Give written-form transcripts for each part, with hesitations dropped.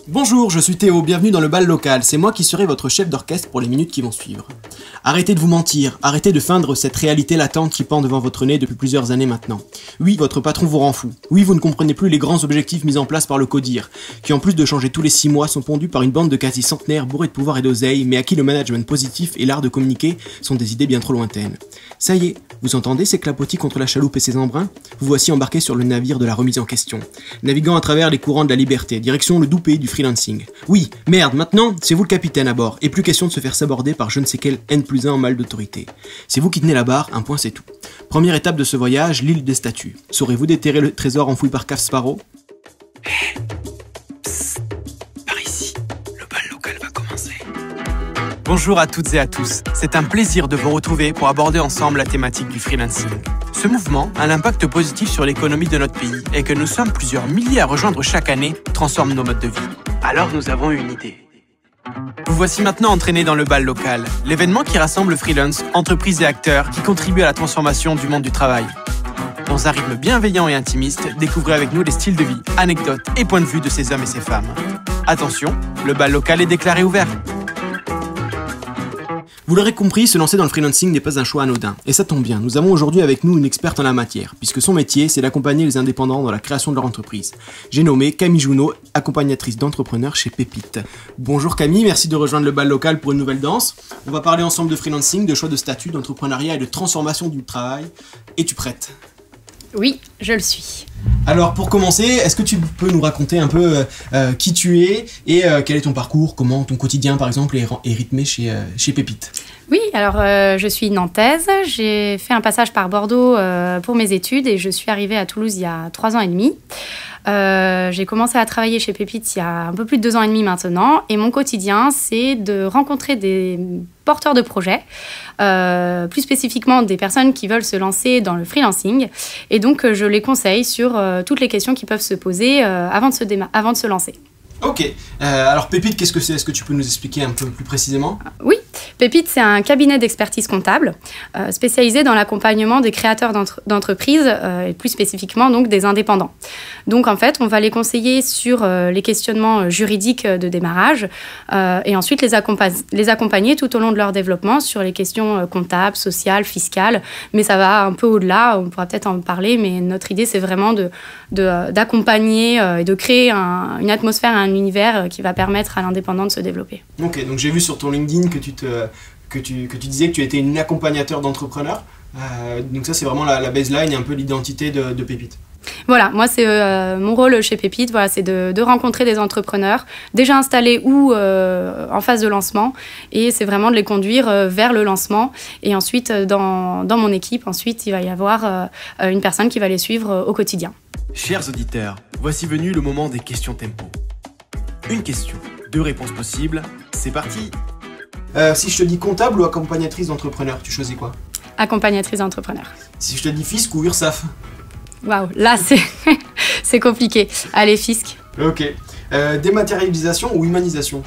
Bonjour, je suis Théo, bienvenue dans le bal local, c'est moi qui serai votre chef d'orchestre pour les minutes qui vont suivre. Arrêtez de vous mentir, arrêtez de feindre cette réalité latente qui pend devant votre nez depuis plusieurs années maintenant. Oui, votre patron vous rend fou. Oui, vous ne comprenez plus les grands objectifs mis en place par le CODIR, qui en plus de changer tous les 6 mois sont pondus par une bande de quasi-centenaires bourrés de pouvoir et d'oseille, mais à qui le management positif et l'art de communiquer sont des idées bien trop lointaines. Ça y est, vous entendez ces clapotis contre la chaloupe et ses embruns? Vous voici embarqué sur le navire de la remise en question, naviguant à travers les courants de la liberté, direction le doux pays du freelancing. Oui, merde, maintenant, c'est vous le capitaine à bord, et plus question de se faire saborder par je ne sais quel N+1 en mal d'autorité. C'est vous qui tenez la barre, un point c'est tout. Première étape de ce voyage, l'île des statues. Saurez-vous déterrer le trésor enfoui par Caf Sparrow? Psst, par ici, le bal local va commencer. Bonjour à toutes et à tous, c'est un plaisir de vous retrouver pour aborder ensemble la thématique du freelancing. Ce mouvement a l'impact positif sur l'économie de notre pays et que nous sommes plusieurs milliers à rejoindre chaque année transforme nos modes de vie. Alors nous avons une idée. Vous voici maintenant entraînés dans le bal local, l'événement qui rassemble freelance, entreprises et acteurs qui contribuent à la transformation du monde du travail. Dans un rythme bienveillant et intimiste, découvrez avec nous les styles de vie, anecdotes et points de vue de ces hommes et ces femmes. Attention, le bal local est déclaré ouvert. Vous l'aurez compris, se lancer dans le freelancing n'est pas un choix anodin. Et ça tombe bien, nous avons aujourd'hui avec nous une experte en la matière, puisque son métier, c'est d'accompagner les indépendants dans la création de leur entreprise. J'ai nommé Camille Junot, accompagnatrice d'entrepreneurs chez Pépite. Bonjour Camille, merci de rejoindre le bal local pour une nouvelle danse. On va parler ensemble de freelancing, de choix de statut, d'entrepreneuriat et de transformation du travail. Es-tu prête? Oui, je le suis. Alors pour commencer, est-ce que tu peux nous raconter un peu qui tu es et quel est ton parcours, comment ton quotidien par exemple est rythmé chez Pépite? Oui, alors je suis nantaise, j'ai fait un passage par Bordeaux pour mes études et je suis arrivée à Toulouse il y a 3 ans et demi. J'ai commencé à travailler chez Pépite il y a un peu plus de 2 ans et demi maintenant et mon quotidien c'est de rencontrer des porteurs de projets, plus spécifiquement des personnes qui veulent se lancer dans le freelancing et donc je les conseille sur toutes les questions qui peuvent se poser avant de se lancer. Ok, alors Pépite, qu'est-ce que c'est? Est-ce que tu peux nous expliquer un peu plus précisément? Oui, Pépite, c'est un cabinet d'expertise comptable spécialisé dans l'accompagnement des créateurs d'entreprises et plus spécifiquement donc des indépendants. Donc en fait, on va les conseiller sur les questionnements juridiques de démarrage et ensuite les accompagner tout au long de leur développement sur les questions comptables, sociales, fiscales. Mais ça va un peu au-delà, on pourra peut-être en parler, mais notre idée c'est vraiment d'accompagner et de créer une atmosphère, un univers qui va permettre à l'indépendant de se développer. Ok, donc j'ai vu sur ton LinkedIn que tu disais que tu étais une accompagnateur d'entrepreneurs. Donc ça c'est vraiment la baseline et un peu l'identité de Pépite. Voilà, moi c'est mon rôle chez Pépite, voilà, c'est de rencontrer des entrepreneurs déjà installés ou en phase de lancement et c'est vraiment de les conduire vers le lancement et ensuite dans mon équipe, ensuite il va y avoir une personne qui va les suivre au quotidien. Chers auditeurs, voici venu le moment des questions tempo. Une question, 2 réponses possibles, c'est parti. Si je te dis comptable ou accompagnatrice d'entrepreneur, tu choisis quoi? Accompagnatrice d'entrepreneur. Si je te dis fisc ou URSSAF? Waouh, là c'est compliqué. Allez, fisc. Ok. Dématérialisation ou humanisation?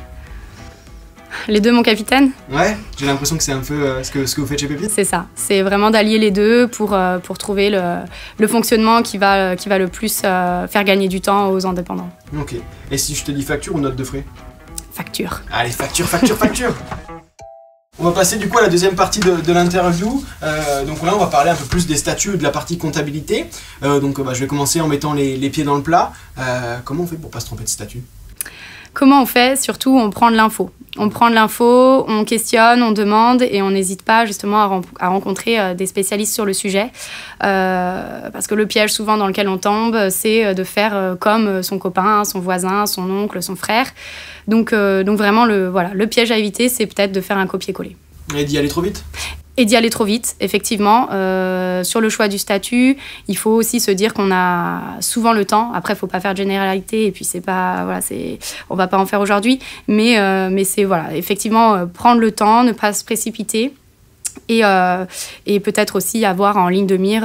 Les deux, mon capitaine. Ouais, j'ai l'impression que c'est un peu ce que vous faites chez Pépite. C'est ça, c'est vraiment d'allier les deux pour trouver le fonctionnement qui va le plus faire gagner du temps aux indépendants. Ok. Et si je te dis facture ou note de frais? Facture. Allez, facture. On va passer du coup à la deuxième partie de l'interview. Donc là, on va parler un peu plus des statuts de la partie comptabilité. Je vais commencer en mettant les pieds dans le plat. Comment on fait pour pas se tromper de statut? Comment on fait? Surtout, on prend de l'info. On prend de l'info, on questionne, on demande et on n'hésite pas justement à rencontrer des spécialistes sur le sujet. Parce que le piège souvent dans lequel on tombe, c'est de faire comme son copain, son voisin, son oncle, son frère. Donc vraiment, le piège à éviter, c'est peut-être de faire un copier-coller. Et d'y aller trop vite? Et d'y aller trop vite, effectivement. Sur le choix du statut, il faut aussi se dire qu'on a souvent le temps. Après, il ne faut pas faire de généralité et puis c'est pas, voilà, on ne va pas en faire aujourd'hui. Mais c'est, voilà, effectivement, prendre le temps, ne pas se précipiter. Et peut-être aussi avoir en ligne de mire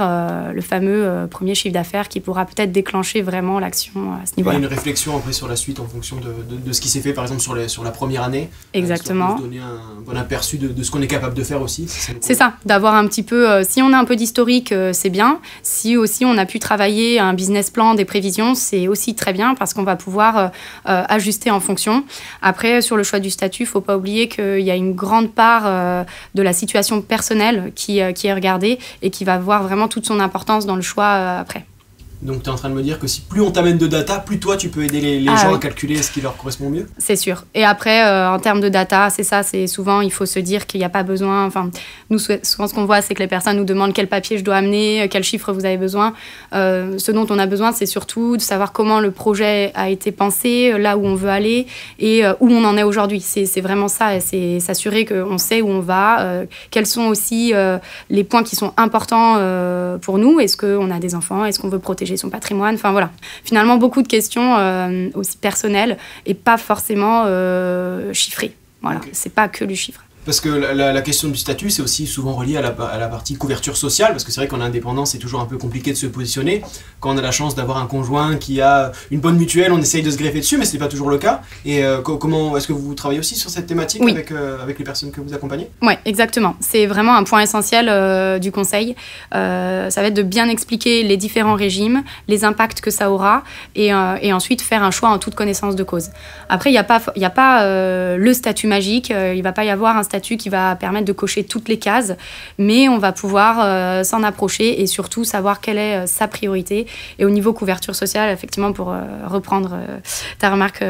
le fameux premier chiffre d'affaires qui pourra peut-être déclencher vraiment l'action à ce niveau-là. Il y a une réflexion après sur la suite en fonction de ce qui s'est fait par exemple sur la première année. Exactement. Pour donner un bon aperçu de ce qu'on est capable de faire aussi. C'est ça, d'avoir un petit peu, si on a un peu d'historique, c'est bien. Si aussi on a pu travailler un business plan, des prévisions, c'est aussi très bien parce qu'on va pouvoir ajuster en fonction. Après, sur le choix du statut, il ne faut pas oublier qu'il y a une grande part de la situation personnelle qui est regardée et qui va avoir vraiment toute son importance dans le choix après. Donc tu es en train de me dire que si plus on t'amène de data, plus toi tu peux aider les gens à calculer ce qui leur correspond mieux. C'est sûr. Et après, en termes de data, c'est ça, c'est souvent, il faut se dire qu'il n'y a pas besoin... Enfin, nous, souvent, ce qu'on voit, c'est que les personnes nous demandent quel papier je dois amener, quel chiffre vous avez besoin. Ce dont on a besoin, c'est surtout de savoir comment le projet a été pensé, là où on veut aller et où on en est aujourd'hui. C'est vraiment ça, c'est s'assurer qu'on sait où on va, quels sont aussi les points qui sont importants pour nous. Est-ce qu'on a des enfants? Est-ce qu'on veut protéger son patrimoine? Enfin voilà, finalement beaucoup de questions aussi personnelles et pas forcément chiffrées. Voilà, okay. C'est pas que du chiffre. Parce que la question du statut, c'est aussi souvent relié à la partie couverture sociale, parce que c'est vrai qu'en indépendant, c'est toujours un peu compliqué de se positionner. Quand on a la chance d'avoir un conjoint qui a une bonne mutuelle, on essaye de se greffer dessus, mais ce n'est pas toujours le cas. Et comment est-ce que vous travaillez aussi sur cette thématique oui. avec les personnes que vous accompagnez? Oui, exactement. C'est vraiment un point essentiel du conseil. Ça va être de bien expliquer les différents régimes, les impacts que ça aura, et ensuite faire un choix en toute connaissance de cause. Après, il n'y a pas le statut magique, il ne va pas y avoir un statut qui va permettre de cocher toutes les cases, mais on va pouvoir s'en approcher et surtout savoir quelle est sa priorité. Et au niveau couverture sociale, effectivement, pour reprendre ta remarque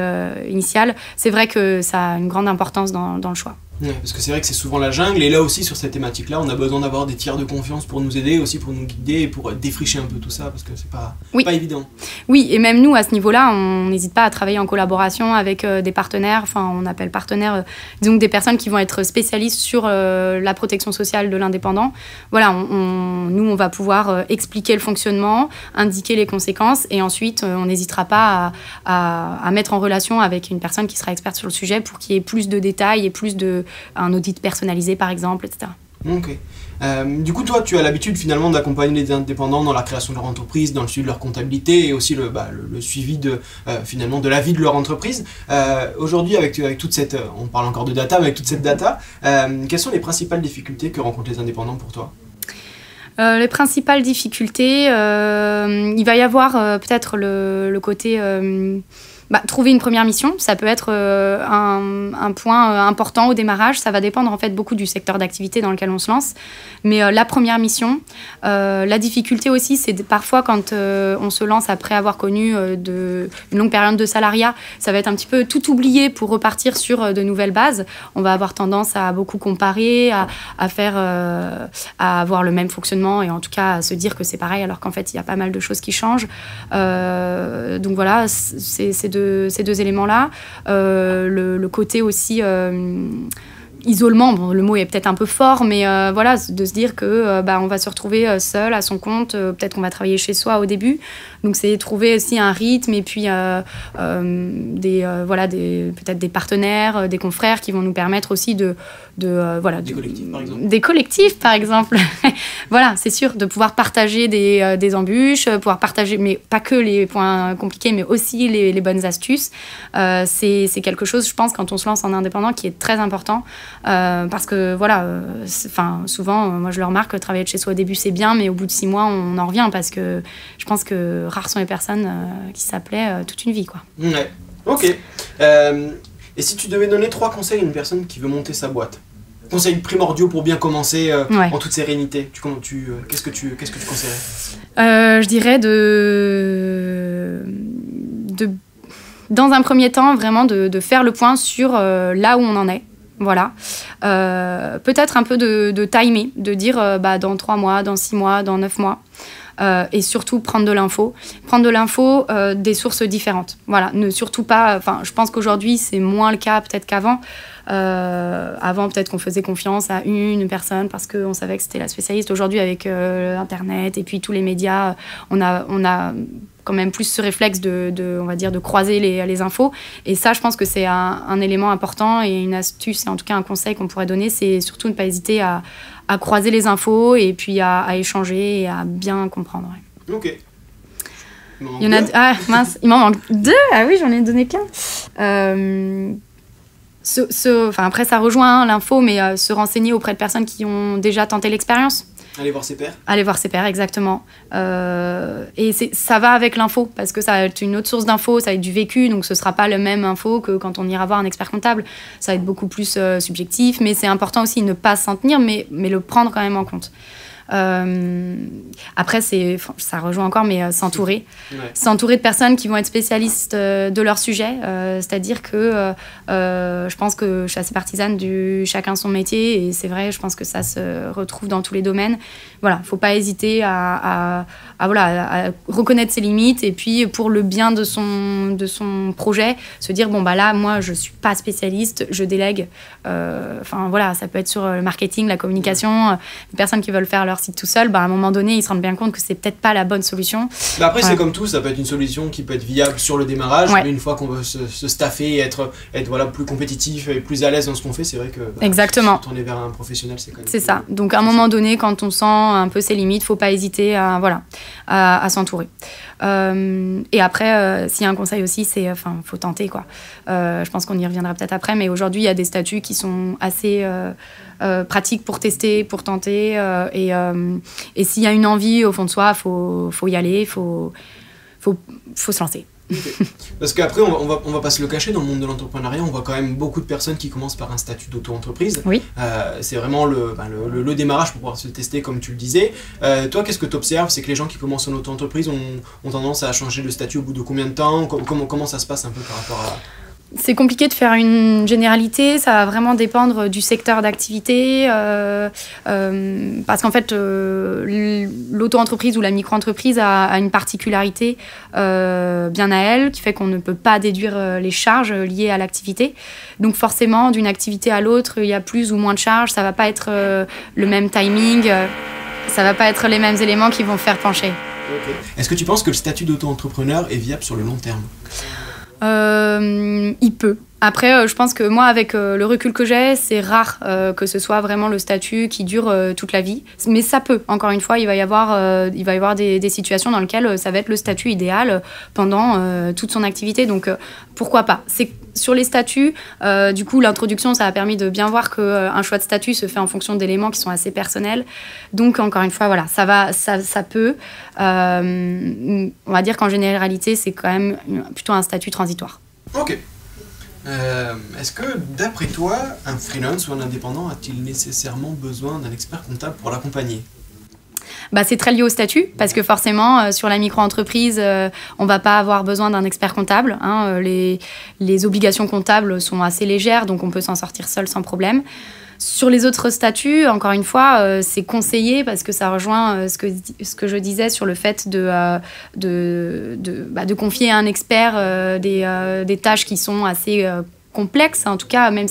initiale, c'est vrai que ça a une grande importance dans le choix. Ouais, parce que c'est vrai que c'est souvent la jungle, et là aussi sur cette thématique-là, on a besoin d'avoir des tiers de confiance pour nous aider, aussi pour nous guider et pour défricher un peu tout ça, parce que c'est pas évident. Oui, et même nous, à ce niveau-là, on n'hésite pas à travailler en collaboration avec des partenaires, enfin on appelle partenaires, donc des personnes qui vont être spécialistes sur la protection sociale de l'indépendant. Voilà, nous, on va pouvoir expliquer le fonctionnement, indiquer les conséquences, et ensuite, on n'hésitera pas à mettre en relation avec une personne qui sera experte sur le sujet pour qu'il y ait plus de détails et plus un audit personnalisé par exemple, etc. Ok. Du coup, toi, tu as l'habitude finalement d'accompagner les indépendants dans la création de leur entreprise, dans le suivi de leur comptabilité et aussi le suivi finalement de la vie de leur entreprise. Aujourd'hui, avec toute cette, on parle encore de data, mais avec toute cette data, quelles sont les principales difficultés que rencontrent les indépendants pour toi? Les principales difficultés, il va y avoir peut-être le côté... trouver une première mission, ça peut être un point important au démarrage. Ça va dépendre en fait beaucoup du secteur d'activité dans lequel on se lance. Mais la première mission, la difficulté aussi, c'est parfois quand on se lance après avoir connu une longue période de salariat, ça va être un petit peu tout oublié pour repartir sur de nouvelles bases. On va avoir tendance à beaucoup comparer, à avoir le même fonctionnement et en tout cas à se dire que c'est pareil alors qu'en fait il y a pas mal de choses qui changent. Donc voilà, c'est ces deux éléments-là. Le côté aussi isolement, bon, le mot est peut-être un peu fort, mais voilà, de se dire que on va se retrouver seul à son compte, peut-être qu'on va travailler chez soi au début. Donc c'est trouver aussi un rythme et puis peut-être des partenaires, des confrères qui vont nous permettre aussi des collectifs par exemple. Des collectifs par exemple. Voilà, c'est sûr, de pouvoir partager des embûches, pouvoir partager, mais pas que les points compliqués, mais aussi les bonnes astuces. C'est quelque chose, je pense, quand on se lance en indépendant, qui est très important. Parce que voilà, souvent, moi je le remarque, travailler de chez soi au début c'est bien, mais au bout de 6 mois on en revient parce que je pense que rares sont les personnes qui s'appelaient toute une vie, quoi. Ouais, ok. Et si tu devais donner 3 conseils à une personne qui veut monter sa boîte, conseils primordiaux pour bien commencer en toute sérénité, qu'est-ce que tu conseillerais? Je dirais dans un premier temps, vraiment de faire le point sur là où on en est. Voilà. Peut-être un peu de timer, de dire dans 3 mois, dans 6 mois, dans 9 mois. Et surtout prendre de l'info. Prendre de l'info des sources différentes. Voilà, ne surtout pas... je pense qu'aujourd'hui, c'est moins le cas peut-être qu'avant. Avant, peut-être qu'on faisait confiance à une personne parce qu'on savait que c'était la spécialiste. Aujourd'hui, avec Internet et puis tous les médias, on a quand même plus ce réflexe on va dire, de croiser les infos. Et ça, je pense que c'est un élément important et une astuce, et en tout cas un conseil qu'on pourrait donner, c'est surtout ne pas hésiter à croiser les infos et puis à échanger et à bien comprendre. Ouais. Ok. Il y en a... Ah, mince, il m'en manque 2. Ah oui, j'en ai donné qu'un. Après, ça rejoint l'info, mais se renseigner auprès de personnes qui ont déjà tenté l'expérience. Aller voir ses pairs. Aller voir ses pairs, exactement. Et ça va avec l'info, parce que ça va être une autre source d'info, ça va être du vécu, donc ce ne sera pas le même info que quand on ira voir un expert comptable. Ça va être beaucoup plus subjectif, mais c'est important aussi de ne pas s'en tenir, mais le prendre quand même en compte. Après, ça rejoint encore, mais s'entourer. Ouais. S'entourer de personnes qui vont être spécialistes de leur sujet. C'est-à-dire que je pense que je suis assez partisane du chacun son métier, et c'est vrai, je pense que ça se retrouve dans tous les domaines. Voilà, faut pas hésiter à reconnaître ses limites, et puis pour le bien de son projet, se dire bon bah là, moi je suis pas spécialiste, je délègue. Voilà, ça peut être sur le marketing, la communication, les personnes qui veulent faire leur site tout seul, à un moment donné, ils se rendent bien compte que c'est peut-être pas la bonne solution. Après, c'est comme tout, ça peut être une solution qui peut être viable sur le démarrage, mais une fois qu'on veut se staffer et être plus compétitif et plus à l'aise dans ce qu'on fait, c'est vrai que exactement. Se tourner vers un professionnel, c'est quand même... C'est ça. Donc à un moment donné, quand on sent un peu ses limites, faut pas hésiter à s'entourer. Et après, s'il y a un conseil aussi, c'est faut tenter, quoi. Je pense qu'on y reviendra peut-être après, mais aujourd'hui, il y a des statuts qui sont assez pratiques pour tester, pour tenter, et s'il y a une envie au fond de soi, faut y aller, faut se lancer. Okay. Parce qu'après, on va pas se le cacher, dans le monde de l'entrepreneuriat, on voit quand même beaucoup de personnes qui commencent par un statut d'auto-entreprise. Oui. C'est vraiment le démarrage pour pouvoir se tester, comme tu le disais. Toi, qu'est-ce que tu observes? C'est que les gens qui commencent en auto-entreprise ont tendance à changer de statut au bout de combien de temps? Comment ça se passe un peu par rapport à... C'est compliqué de faire une généralité, ça va vraiment dépendre du secteur d'activité, parce qu'en fait, l'auto-entreprise ou la micro-entreprise a une particularité bien à elle, qui fait qu'on ne peut pas déduire les charges liées à l'activité. Donc forcément, d'une activité à l'autre, il y a plus ou moins de charges, ça ne va pas être le même timing, ça ne va pas être les mêmes éléments qui vont faire pencher. Okay. Est-ce que tu penses que le statut d'auto-entrepreneur est viable sur le long terme ? Il peut. Après, je pense que moi, avec le recul que j'ai, c'est rare que ce soit vraiment le statut qui dure toute la vie. Mais ça peut. Encore une fois, il va y avoir des situations dans lesquelles ça va être le statut idéal pendant toute son activité. Donc, pourquoi pas ? C'est sur les statuts, du coup, l'introduction, ça a permis de bien voir qu'un choix de statut se fait en fonction d'éléments qui sont assez personnels. Donc, encore une fois, voilà, ça peut. On va dire qu'en généralité, c'est quand même plutôt un statut transitoire. Ok. Est-ce que, d'après toi, un freelance ou un indépendant a-t-il nécessairement besoin d'un expert comptable pour l'accompagner ? C'est très lié au statut, parce que forcément, sur la micro-entreprise, on ne va pas avoir besoin d'un expert comptable. Hein. Les obligations comptables sont assez légères, donc on peut s'en sortir seul sans problème. Sur les autres statuts, encore une fois, c'est conseillé, parce que ça rejoint ce que je disais sur le fait de confier à un expert des tâches qui sont assez complexes. En tout cas, même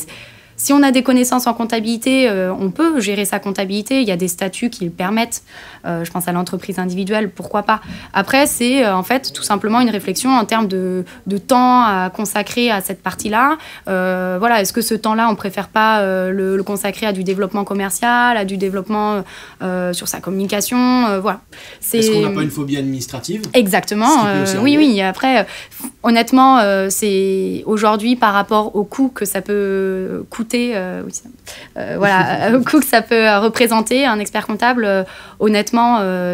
si on a des connaissances en comptabilité, on peut gérer sa comptabilité. Il y a des statuts qui le permettent. Je pense à l'entreprise individuelle, pourquoi pas. Après, c'est en fait tout simplement une réflexion en termes de temps à consacrer à cette partie-là. Est-ce que ce temps-là, on ne préfère pas le consacrer à du développement commercial, à du développement sur sa communication voilà. Est-ce qu'on n'a pas une phobie administrative ? Exactement. Oui. Après, honnêtement, c'est aujourd'hui par rapport au coût que ça peut coûter, au coût que ça peut représenter un expert comptable, honnêtement,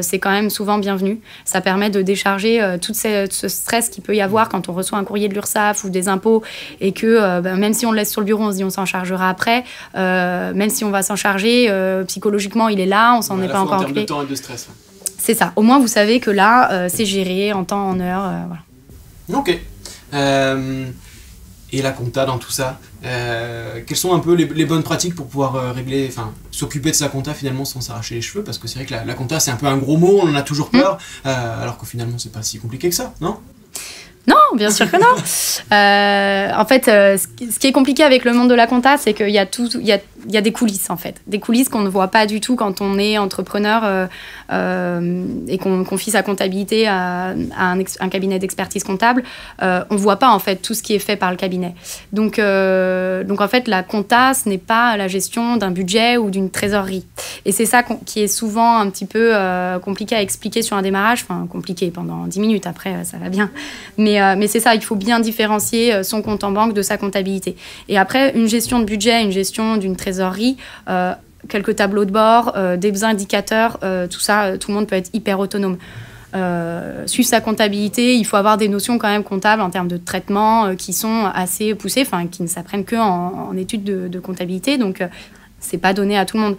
c'est quand même souvent bienvenu. Ça permet de décharger tout ce stress qu'il peut y avoir quand on reçoit un courrier de l'URSSAF ou des impôts, et que même si on le laisse sur le bureau, on se dit on s'en chargera après. Même si on va s'en charger, psychologiquement, il est là, on s'en est pas encore occupé. En termes de temps et de stress. C'est ça. Au moins, vous savez que là, c'est géré en temps, en heure. Voilà. Ok. Et la compta dans tout ça, quelles sont un peu les bonnes pratiques pour pouvoir s'occuper de sa compta finalement sans s'arracher les cheveux, parce que c'est vrai que la compta c'est un peu un gros mot, on en a toujours peur, alors que finalement c'est pas si compliqué que ça, non ? Non, bien sûr que non. En fait, ce qui est compliqué avec le monde de la compta, c'est qu'il y a des coulisses, en fait. Des coulisses qu'on ne voit pas du tout quand on est entrepreneur et qu'on confie sa comptabilité à un cabinet d'expertise comptable. On ne voit pas, en fait, tout ce qui est fait par le cabinet. Donc en fait, la compta, ce n'est pas la gestion d'un budget ou d'une trésorerie. Et c'est ça qui est souvent un petit peu compliqué à expliquer sur un démarrage. Enfin, compliqué pendant 10 minutes, après, ça va bien. Mais c'est ça, il faut bien différencier son compte en banque de sa comptabilité. Et après, une gestion de budget, une gestion d'une trésorerie, quelques tableaux de bord, des indicateurs, tout ça, tout le monde peut être hyper autonome. Suivre sa comptabilité, il faut avoir des notions quand même comptables en termes de traitement qui sont assez poussées, enfin qui ne s'apprennent qu'en études de comptabilité, donc c'est pas donné à tout le monde.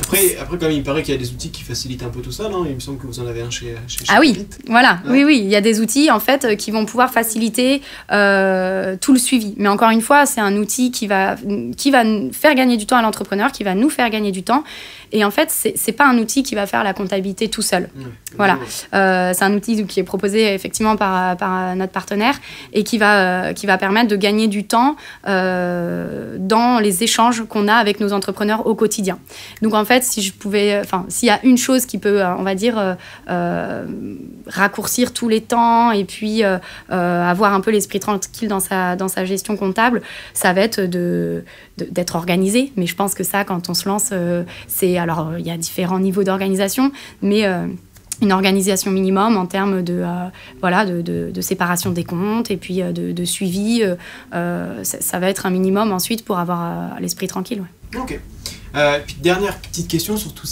Après, quand même, il paraît qu'il y a des outils qui facilitent un peu tout ça, non? Il me semble que vous en avez un chez Ah oui, Pit. voilà, Ouais. oui, il y a des outils en fait qui vont pouvoir faciliter tout le suivi. Mais encore une fois, c'est un outil qui va faire gagner du temps à l'entrepreneur, qui va nous faire gagner du temps. Et en fait, c'est pas un outil qui va faire la comptabilité tout seul. Ouais. Voilà, c'est un outil qui est proposé effectivement par notre partenaire et qui va permettre de gagner du temps dans les échanges qu'on a avec nos entrepreneurs au quotidien. Donc en fait, s'il y a une chose qui peut, on va dire, raccourcir tous les temps et puis avoir un peu l'esprit tranquille dans sa gestion comptable, ça va être d'être organisé. Mais je pense que ça, quand on se lance, alors il y a différents niveaux d'organisation, mais une organisation minimum en termes de séparation des comptes et puis de suivi, ça va être un minimum ensuite pour avoir l'esprit tranquille. Ouais. Ok. Puis dernière petite question sur tous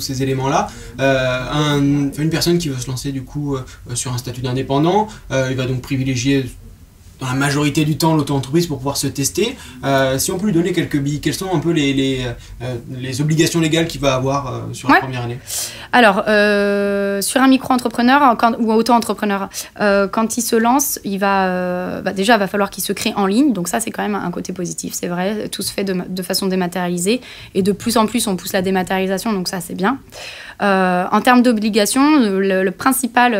ces éléments-là. Une personne qui veut se lancer du coup sur un statut d'indépendant, il va donc privilégier dans la majorité du temps l'auto-entreprise pour pouvoir se tester. Si on peut lui donner quelques billes, quelles sont un peu les obligations légales qu'il va avoir sur la première année? Alors, sur un micro-entrepreneur ou auto-entrepreneur, quand il se lance, déjà, il va falloir qu'il se crée en ligne. Donc ça, c'est quand même un côté positif. C'est vrai, tout se fait de façon dématérialisée. Et de plus en plus, on pousse la dématérialisation. Donc ça, c'est bien. En termes d'obligations, le principal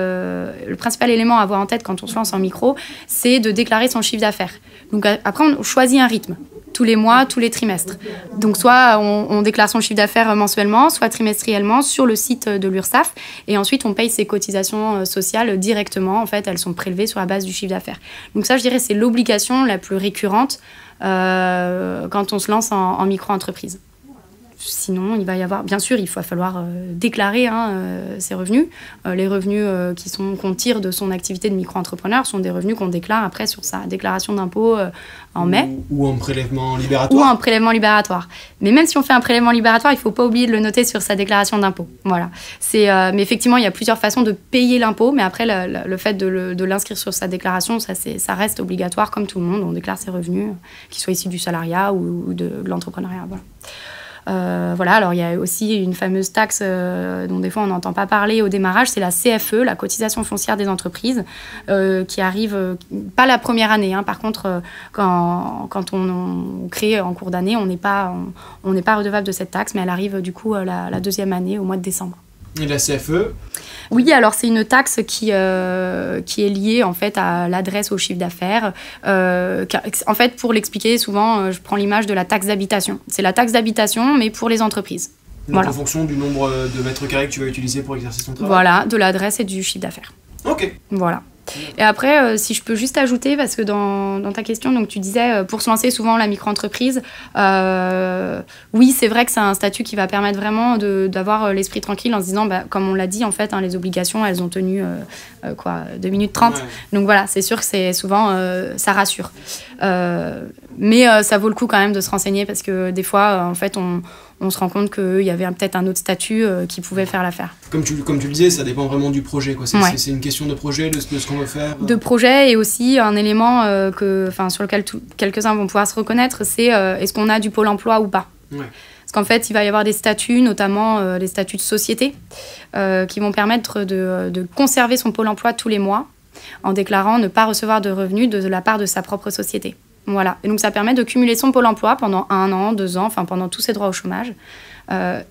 élément à avoir en tête quand on se lance en micro, c'est de déclarer son chiffre d'affaires. Donc après, on choisit un rythme, tous les mois, tous les trimestres. Donc soit on déclare son chiffre d'affaires mensuellement, soit trimestriellement sur le site de l'URSSAF, et ensuite on paye ses cotisations sociales directement. En fait, elles sont prélevées sur la base du chiffre d'affaires. Donc ça, je dirais, c'est l'obligation la plus récurrente quand on se lance en micro-entreprise. Sinon, bien sûr, il va falloir déclarer ses revenus. Les revenus qu'on tire de son activité de micro-entrepreneur sont des revenus qu'on déclare après sur sa déclaration d'impôt en mai. Ou en prélèvement libératoire. Ou en prélèvement libératoire. Mais même si on fait un prélèvement libératoire, il ne faut pas oublier de le noter sur sa déclaration d'impôt. Voilà. Mais effectivement, il y a plusieurs façons de payer l'impôt, mais après, le fait de l'inscrire sur sa déclaration, ça reste obligatoire comme tout le monde. On déclare ses revenus, qu'ils soient issus du salariat ou de l'entrepreneuriat. Voilà. Alors il y a aussi une fameuse taxe dont des fois on n'entend pas parler au démarrage, c'est la CFE, la cotisation foncière des entreprises, qui arrive pas la première année. Par contre, quand on crée en cours d'année, on n'est pas redevable de cette taxe, mais elle arrive du coup la deuxième année au mois de décembre. Et la CFE? Oui, alors c'est une taxe qui est liée en fait à l'adresse au chiffre d'affaires. En fait, pour l'expliquer, souvent, je prends l'image de la taxe d'habitation. C'est la taxe d'habitation, mais pour les entreprises. Donc voilà. En fonction du nombre de mètres carrés que tu vas utiliser pour exercer ton travail. Voilà, de l'adresse et du chiffre d'affaires. Ok. Voilà. Et après, si je peux juste ajouter, parce que dans ta question, donc, tu disais, pour se lancer souvent la micro-entreprise, oui, c'est vrai que c'est un statut qui va permettre vraiment d'avoir l'esprit tranquille en se disant, comme on l'a dit, en fait, les obligations, elles ont tenu 2 minutes 30. Ouais. Donc voilà, c'est sûr que c'est souvent, ça rassure. Mais ça vaut le coup quand même de se renseigner parce que des fois, en fait, on se rend compte qu'il y avait peut-être un autre statut qui pouvait faire l'affaire. Comme tu le disais, ça dépend vraiment du projet, quoi. C'est une question de projet, de ce qu'on veut faire. De projet, et aussi un élément sur lequel quelques-uns vont pouvoir se reconnaître, c'est est-ce qu'on a du pôle emploi ou pas. Ouais. Parce qu'en fait, il va y avoir des statuts, notamment des statuts de société, qui vont permettre de conserver son pôle emploi tous les mois, en déclarant ne pas recevoir de revenus de la part de sa propre société. Voilà. Et donc, ça permet de cumuler son pôle emploi pendant 1 an, 2 ans, pendant tous ses droits au chômage.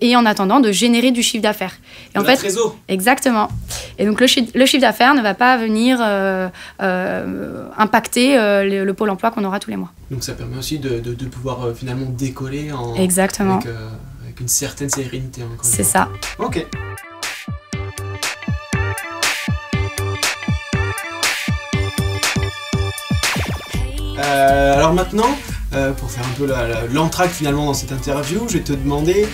et en attendant de générer du chiffre d'affaires. Et en fait, trésor. Exactement. Et donc le chiffre d'affaires ne va pas venir impacter le pôle emploi qu'on aura tous les mois. Donc ça permet aussi de pouvoir finalement décoller Exactement. Avec une certaine sérénité. C'est ça. Ok. Alors maintenant, pour faire un peu l'entracte finalement dans cette interview, je vais te demander,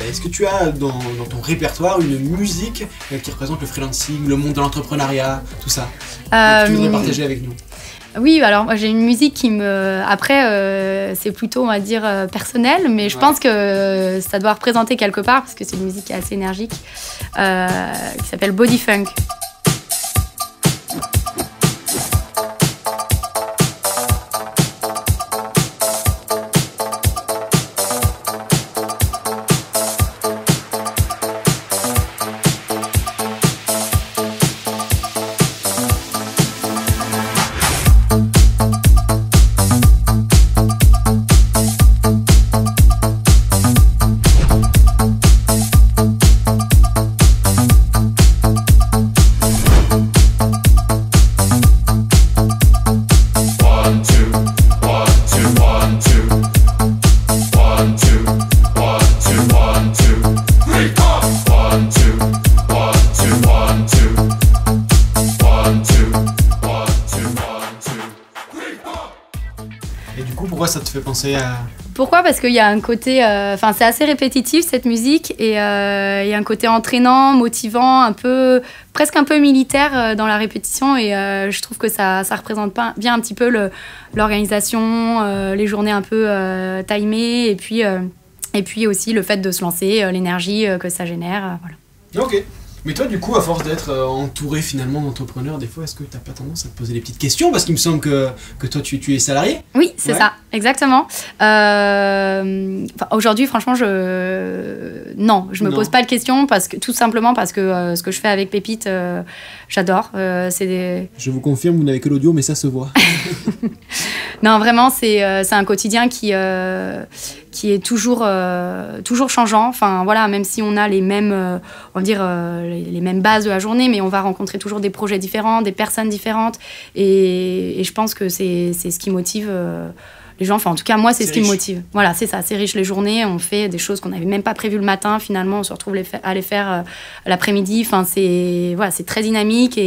est-ce que tu as dans ton répertoire une musique qui représente le freelancing, le monde de l'entrepreneuriat, tout ça, que tu voudrais partager avec nous? Oui, alors moi j'ai une musique qui me... Après, c'est plutôt, on va dire, personnel, mais je pense que ça doit représenter quelque part, parce que c'est une musique qui est assez énergique, qui s'appelle Body Funk. Et du coup, pourquoi ça te fait penser à... Pourquoi ? Parce qu'il y a un côté... Enfin, c'est assez répétitif, cette musique, et il y a un côté entraînant, motivant, presque un peu militaire dans la répétition, et je trouve que ça représente bien un petit peu l'organisation, les journées un peu timées, et puis aussi le fait de se lancer, l'énergie que ça génère, voilà. Ok. Mais toi, du coup, à force d'être entouré finalement d'entrepreneurs, des fois, est-ce que tu n'as pas tendance à te poser des petites questions? Parce qu'il me semble que toi, tu es salarié. Oui, c'est ça, exactement. Aujourd'hui, franchement, non, je me pose pas de questions, tout simplement parce que ce que je fais avec Pépite, j'adore. Je vous confirme, vous n'avez que l'audio, mais ça se voit. Non, vraiment, c'est un quotidien qui est toujours changeant. Enfin, voilà, même si on a les mêmes, on va dire, les mêmes bases de la journée, mais on va rencontrer toujours des projets différents, des personnes différentes. Et je pense que c'est ce qui motive les gens. Enfin, en tout cas, moi, c'est ce qui me motive. Voilà, c'est ça, c'est riche les journées. On fait des choses qu'on n'avait même pas prévues le matin. Finalement, on se retrouve à les faire l'après-midi. Enfin, c'est très dynamique.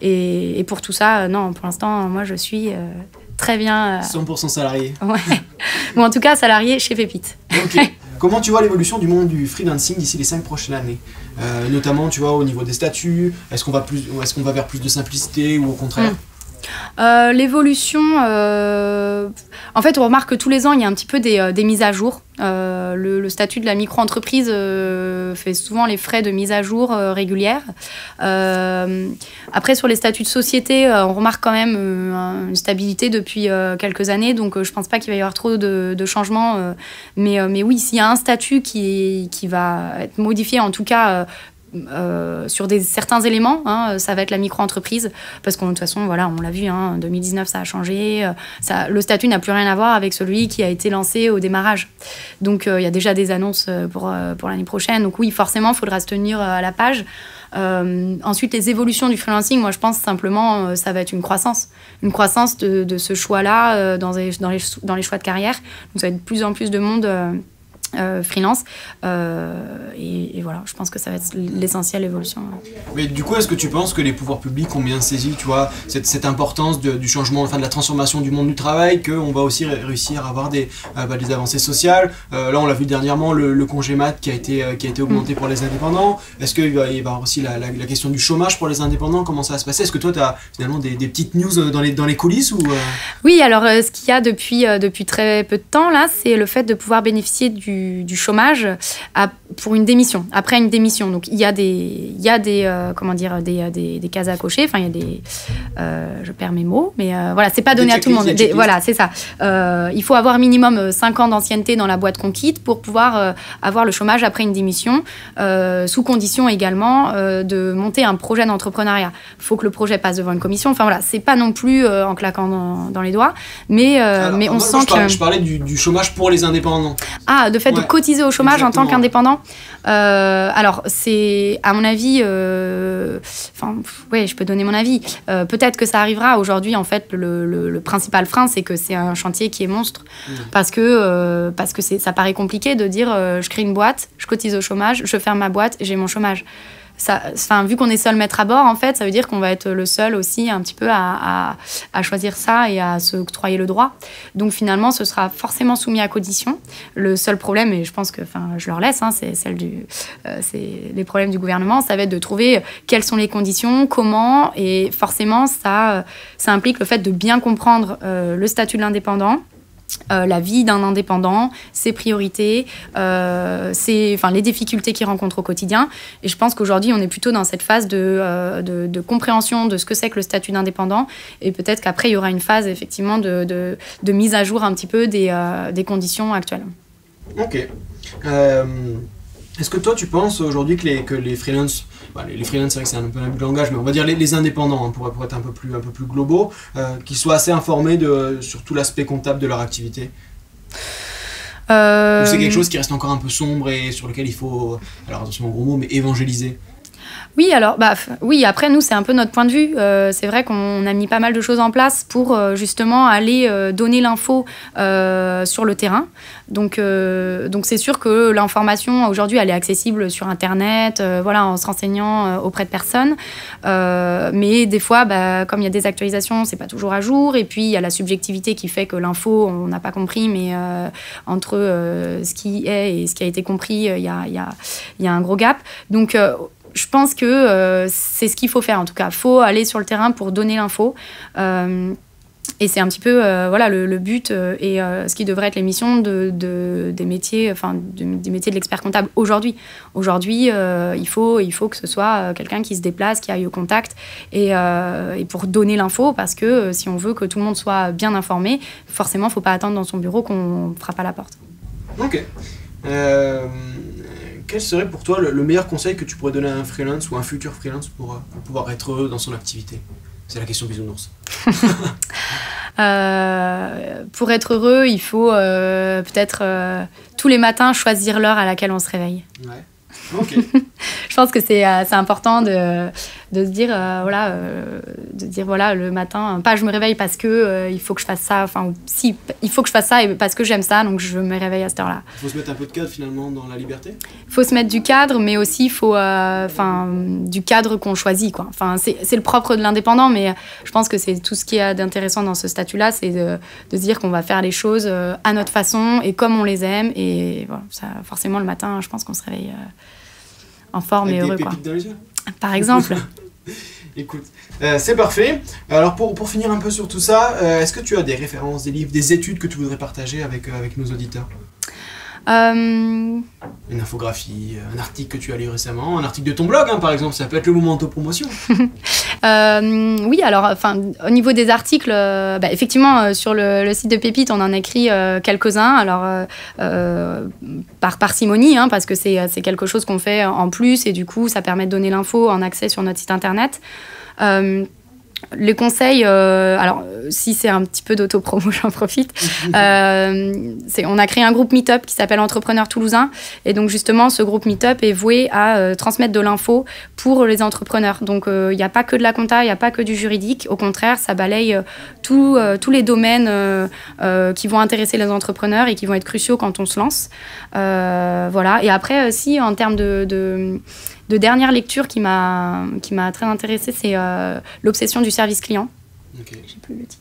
Et pour tout ça, non, pour l'instant, moi, je suis... très bien. 100% salarié. Ouais. Ou en tout cas, salarié chez Pépite. Ok. Comment tu vois l'évolution du monde du freelancing d'ici les 5 prochaines années, notamment, tu vois, au niveau des statuts, est-ce qu'on va vers plus de simplicité ou au contraire? L'évolution, en fait, on remarque que tous les ans, il y a un petit peu des mises à jour. Le statut de la micro-entreprise fait souvent les frais de mise à jour régulières. Après, sur les statuts de société, on remarque quand même une stabilité depuis quelques années, donc je ne pense pas qu'il va y avoir trop de changements. Mais oui, s'il y a un statut qui va être modifié, en tout cas... sur certains éléments, ça va être la micro-entreprise, parce que de toute façon, voilà, on l'a vu, en 2019, ça a changé. Le statut n'a plus rien à voir avec celui qui a été lancé au démarrage. Donc, il y a déjà des annonces pour l'année prochaine. Donc oui, forcément, il faudra se tenir à la page. Ensuite, les évolutions du freelancing, moi, je pense simplement, ça va être une croissance de ce choix-là dans les choix de carrière. Donc, ça va être de plus en plus de monde... freelance et voilà, je pense que ça va être l'essentiel évolution. Mais du coup, est-ce que tu penses que les pouvoirs publics ont bien saisi, tu vois, cette importance du changement, enfin de la transformation du monde du travail, qu'on va aussi réussir à avoir des avancées sociales? Là, on l'a vu dernièrement, le congé mat qui a été augmenté pour les indépendants. Est-ce qu'il va y avoir aussi la question du chômage pour les indépendants? Comment ça va se passer? Est-ce que toi, tu as finalement des petites news dans les coulisses ou Oui, alors ce qu'il y a depuis très peu de temps, là, c'est le fait de pouvoir bénéficier du chômage pour une démission, après une démission. Donc, il y a des cases à cocher. Enfin, il y a des... je perds mes mots, mais voilà, c'est pas donné à tout le monde. Voilà, c'est ça. Il faut avoir minimum 5 ans d'ancienneté dans la boîte qu'on quitte pour pouvoir avoir le chômage après une démission, sous condition également de monter un projet d'entrepreneuriat. Il faut que le projet passe devant une commission. Enfin, voilà, c'est pas non plus en claquant dans les doigts, mais on sent que... Je parlais du chômage pour les indépendants. Ah, de fait de cotiser au chômage en tant qu'indépendant. Alors, c'est, à mon avis, je peux donner mon avis. Peut-être que ça arrivera. Aujourd'hui, en fait, le principal frein, c'est que c'est un chantier qui est monstre. Parce que ça paraît compliqué de dire je crée une boîte, je cotise au chômage, je ferme ma boîte et j'ai mon chômage. Vu qu'on est seul maître à bord, en fait, ça veut dire qu'on va être le seul aussi un petit peu à choisir ça et à se octroyer le droit. Donc finalement, ce sera forcément soumis à condition. Le seul problème, et je pense que je leur laisse, c'est les problèmes du gouvernement, ça va être de trouver quelles sont les conditions, comment, et forcément, ça implique le fait de bien comprendre le statut de l'indépendant, la vie d'un indépendant, ses priorités, les difficultés qu'il rencontre au quotidien. Et je pense qu'aujourd'hui, on est plutôt dans cette phase de compréhension de ce que c'est que le statut d'indépendant. Et peut-être qu'après, il y aura une phase, effectivement, de mise à jour un petit peu des conditions actuelles. Ok. Est-ce que toi, tu penses aujourd'hui que les freelances, les freelances, c'est vrai que c'est un peu un abus de langage, mais on va dire les indépendants, pour être un peu plus globaux, qu'ils soient assez informés sur tout l'aspect comptable de leur activité? Ou c'est quelque chose qui reste encore un peu sombre et sur lequel il faut, alors attention, gros mot, mais évangéliser? Oui, alors, après, nous, c'est un peu notre point de vue. C'est vrai qu'on a mis pas mal de choses en place pour justement aller donner l'info sur le terrain. Donc c'est sûr que l'information, aujourd'hui, elle est accessible sur Internet, en se renseignant auprès de personnes. Mais des fois, comme il y a des actualisations, c'est pas toujours à jour. Et puis, il y a la subjectivité qui fait que l'info, on n'a pas compris, mais entre ce qui est et ce qui a été compris, il y a un gros gap. Donc, je pense que c'est ce qu'il faut faire, en tout cas. Il faut aller sur le terrain pour donner l'info. Et c'est un petit peu le but et ce qui devrait être les missions des métiers, des métiers de l'expert comptable aujourd'hui. Aujourd'hui, il faut que ce soit quelqu'un qui se déplace, qui aille au contact et pour donner l'info, parce que si on veut que tout le monde soit bien informé, forcément, il ne faut pas attendre dans son bureau qu'on frappe à la porte. Ok. Quel serait pour toi le meilleur conseil que tu pourrais donner à un freelance ou un futur freelance pour pouvoir être heureux dans son activité? C'est la question bisounours. Pour être heureux, il faut peut-être tous les matins choisir l'heure à laquelle on se réveille. Ouais. Ok. Je pense que c'est important de se dire le matin, pas je me réveille parce que il faut que je fasse ça, il faut que je fasse ça et parce que j'aime ça, donc je me réveille à cette heure-là. Il faut se mettre un peu de cadre finalement dans la liberté. Il faut se mettre du cadre, mais aussi il faut du cadre qu'on choisit, quoi. C'est le propre de l'indépendant, mais je pense que c'est tout ce qui est d'intéressant dans ce statut-là, c'est de se dire qu'on va faire les choses à notre façon et comme on les aime, et voilà, ça, forcément le matin, je pense qu'on se réveille en forme et heureux, avec des pépites dans les yeux, par exemple. Écoute, c'est parfait. Alors pour finir un peu sur tout ça, est-ce que tu as des références, des livres, des études que tu voudrais partager avec nos auditeurs? Une infographie, un article que tu as lu récemment, un article de ton blog, par exemple, ça peut être le moment d'autopromotion. Oui, alors, au niveau des articles, effectivement, sur le site de Pépite, on en écrit quelques-uns, alors par parcimonie, parce que c'est quelque chose qu'on fait en plus, et du coup, ça permet de donner l'info en accès sur notre site internet. Les conseils, alors si c'est un petit peu d'autopromo, j'en profite. On a créé un groupe Meetup qui s'appelle Entrepreneurs Toulousains. Et donc justement, ce groupe Meetup est voué à transmettre de l'info pour les entrepreneurs. Donc il n'y a pas que de la compta, il n'y a pas que du juridique. Au contraire, ça balaye tous les domaines qui vont intéresser les entrepreneurs et qui vont être cruciaux quand on se lance. Voilà. Et après, si en termes de dernière lecture qui m'a très intéressée, c'est L'obsession du service client. Okay.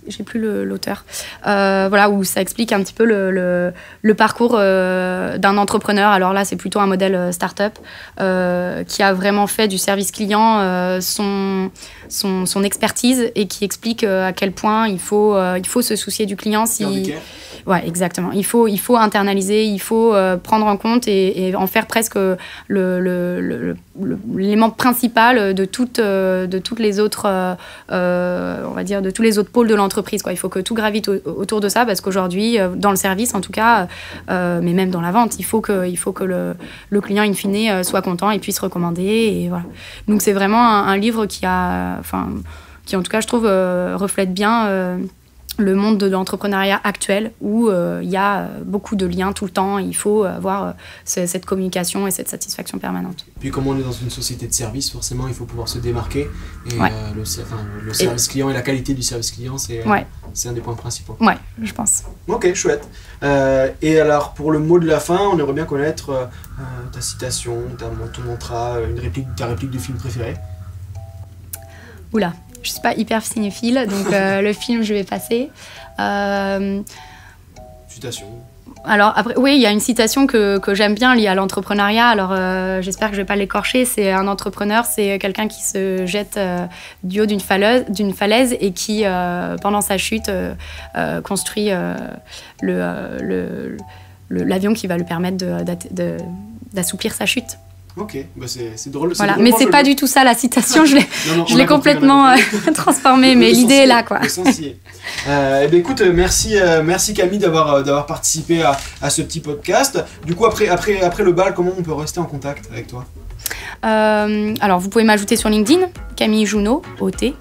J'ai plus l'auteur. Où ça explique un petit peu le parcours d'un entrepreneur. Alors là, c'est plutôt un modèle start-up qui a vraiment fait du service client son expertise et qui explique à quel point il faut se soucier du client. Ouais, exactement. Il faut internaliser, il faut prendre en compte et en faire presque l'élément principal de toutes les autres, on va dire, de tous les autres pôles de l'entreprise, quoi. Il faut que tout gravite autour de ça, parce qu'aujourd'hui, dans le service en tout cas, mais même dans la vente, il faut que le client in fine soit content et puisse recommander, et voilà. Donc c'est vraiment un livre qui en tout cas je trouve reflète bien le monde de l'entrepreneuriat actuel où il y a beaucoup de liens tout le temps. Il faut avoir cette communication et cette satisfaction permanente. Puis comme on est dans une société de service, forcément, il faut pouvoir se démarquer. Et le service client et la qualité du service client, c'est un des points principaux. Ouais, je pense. Ok, chouette. Et alors, pour le mot de la fin, on aimerait bien connaître ta citation, ton mantra, ta réplique du film préféré. Oula. Je ne suis pas hyper cinéphile, donc le film, je vais passer. Citation. Alors, après, oui, il y a une citation que j'aime bien liée à l'entrepreneuriat. Alors, j'espère que je ne vais pas l'écorcher. C'est un entrepreneur, c'est quelqu'un qui se jette du haut d'une falaise et qui, pendant sa chute, construit l'avion qui va lui permettre d'assouplir sa chute. Ok, bah c'est drôle. Voilà, mais c'est pas du tout ça la citation, je l'ai complètement transformée, mais l'idée est là, quoi. Le sens y est. Écoute, merci Camille d'avoir participé à ce petit podcast. Du coup, après le bal, comment on peut rester en contact avec toi? Alors, vous pouvez m'ajouter sur LinkedIn, Camille Junot, OT.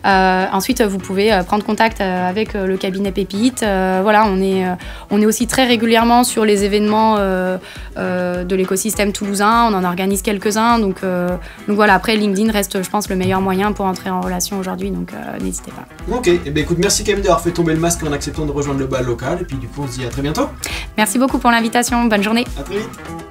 Ensuite, vous pouvez prendre contact avec le cabinet Pépite. Voilà, on est aussi très régulièrement sur les événements de l'écosystème toulousain. On en organise quelques-uns. Donc voilà, après, LinkedIn reste, je pense, le meilleur moyen pour entrer en relation aujourd'hui. Donc n'hésitez pas. Ok, écoute, merci Camille d'avoir fait tomber le masque en acceptant de rejoindre le bal local. Et puis du coup, on se dit à très bientôt. Merci beaucoup pour l'invitation. Bonne journée. À très vite.